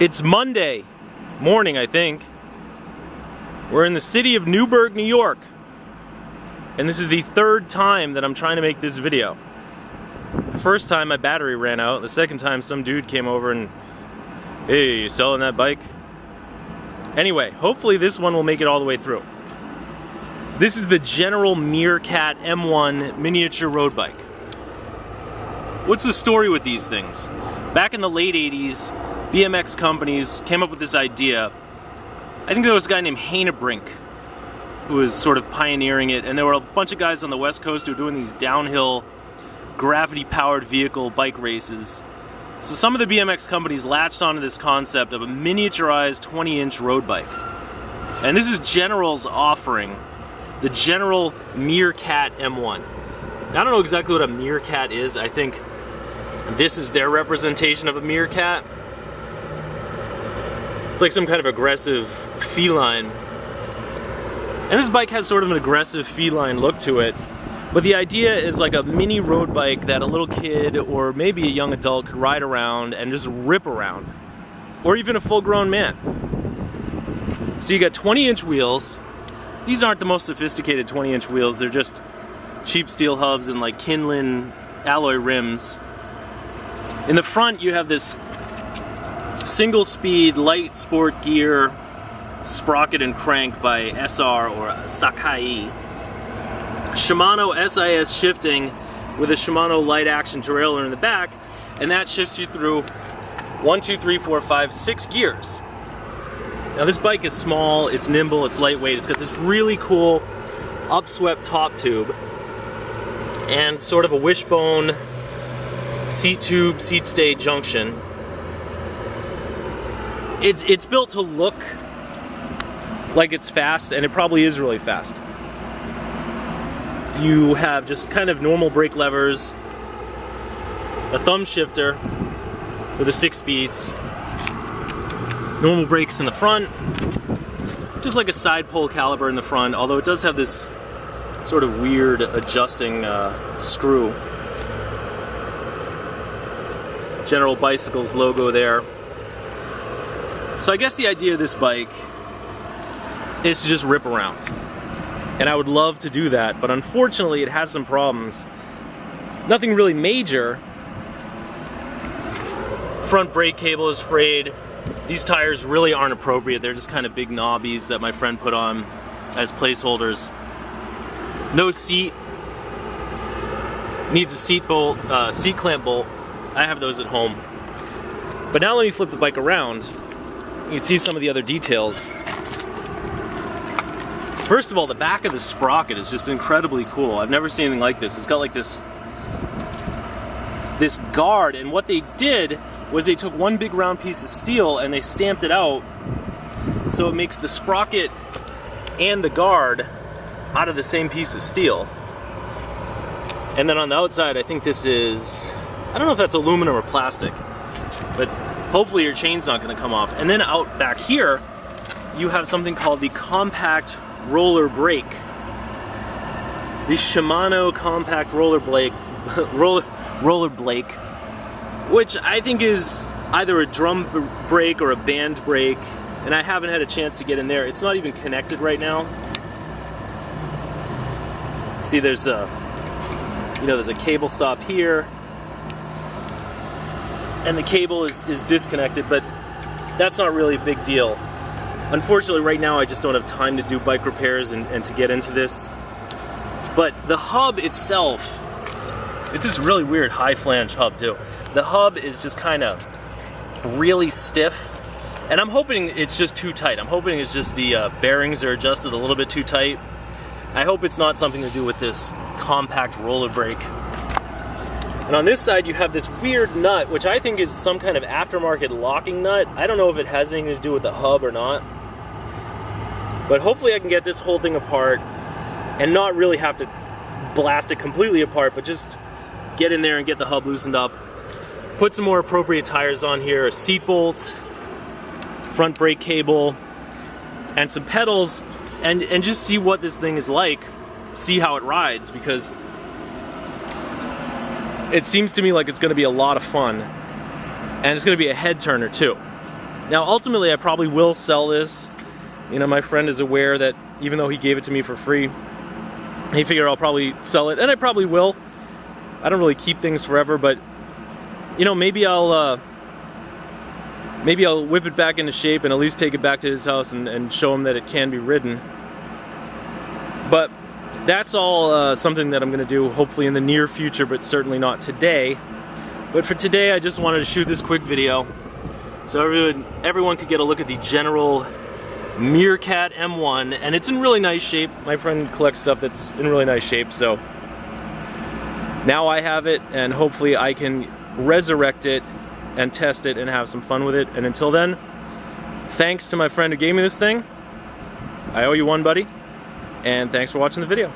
It's Monday morning, I think. We're in the city of Newburgh, New York. And this is the third time that I'm trying to make this video. The first time my battery ran out. The second time some dude came over and, hey, you selling that bike? Anyway, hopefully this one will make it all the way through. This is the General Meerkat M1 miniature road bike. What's the story with these things? Back in the late 80s, BMX companies came up with this idea. I think there was a guy named Newburgh who was sort of pioneering it, and there were a bunch of guys on the West Coast who were doing these downhill, gravity-powered vehicle bike races. So some of the BMX companies latched onto this concept of a miniaturized 20-inch road bike. And this is General's offering, the General Meerkat M1. I don't know exactly what a meerkat is. I think this is their representation of a meerkat. It's like some kind of aggressive feline. And this bike has sort of an aggressive feline look to it. But the idea is like a mini road bike that a little kid or maybe a young adult could ride around and just rip around. Or even a full-grown man. So you got 20-inch wheels. These aren't the most sophisticated 20-inch wheels. They're just cheap steel hubs and like Kinlan alloy rims. In the front you have this single-speed light sport gear sprocket and crank by SR or Sakai. Shimano SIS shifting with a Shimano light action derailleur in the back, and that shifts you through 1, 2, 3, 4, 5, 6 gears. Now this bike is small, it's nimble, it's lightweight, it's got this really cool upswept top tube and sort of a wishbone seat tube, seat stay junction. It's built to look like it's fast, and it probably is really fast. You have just kind of normal brake levers, a thumb shifter for the 6 speeds, normal brakes in the front, just like a side pole caliper in the front, although it does have this sort of weird adjusting screw. General Bicycles logo there. So I guess the idea of this bike is to just rip around. And I would love to do that, but unfortunately it has some problems. Nothing really major. Front brake cable is frayed. These tires really aren't appropriate. They're just kind of big knobbies that my friend put on as placeholders. No seat. Needs a seat bolt, seat clamp bolt. I have those at home. But now let me flip the bike around. You can see some of the other details. First of all, the back of the sprocket is just incredibly cool. I've never seen anything like this. It's got like this guard, and what they did was they took one big round piece of steel and they stamped it out so it makes the sprocket and the guard out of the same piece of steel. And then on the outside, I think this is, I don't know if that's aluminum or plastic, but hopefully your chain's not going to come off. And then out back here, you have something called the compact roller brake. The Shimano compact roller brake, which I think is either a drum brake or a band brake, and I haven't had a chance to get in there. It's not even connected right now. See, there's a, there's a cable stop here, and the cable is disconnected, but that's not really a big deal. Unfortunately, right now I just don't have time to do bike repairs and to get into this. But the hub itself, it's this really weird high flange hub too. The hub is just kind of really stiff, and I'm hoping it's just too tight. I'm hoping it's just the bearings are adjusted a little bit too tight. I hope it's not something to do with this compact roller brake. And on this side you have this weird nut, which I think is some kind of aftermarket locking nut. I don't know if it has anything to do with the hub or not. But hopefully I can get this whole thing apart and not really have to blast it completely apart, but just get in there and get the hub loosened up. Put some more appropriate tires on here, a seat bolt, front brake cable, and some pedals, and just see what this thing is like, see how it rides, because it seems to me like it's going to be a lot of fun, and it's going to be a head turner too. Now ultimately I probably will sell this. You know, my friend is aware that even though he gave it to me for free, he figured I'll probably sell it, and I probably will. I don't really keep things forever, but you know, maybe I'll whip it back into shape and at least take it back to his house and show him that it can be ridden. But that's all something that I'm going to do hopefully in the near future, but certainly not today. But for today I just wanted to shoot this quick video so everyone could get a look at the general Meerkat M1, and it's in really nice shape. My friend collects stuff that's in really nice shape, so now I have it, and hopefully I can resurrect it and test it and have some fun with it. And until then, thanks to my friend who gave me this thing. I owe you one, buddy, and thanks for watching the video.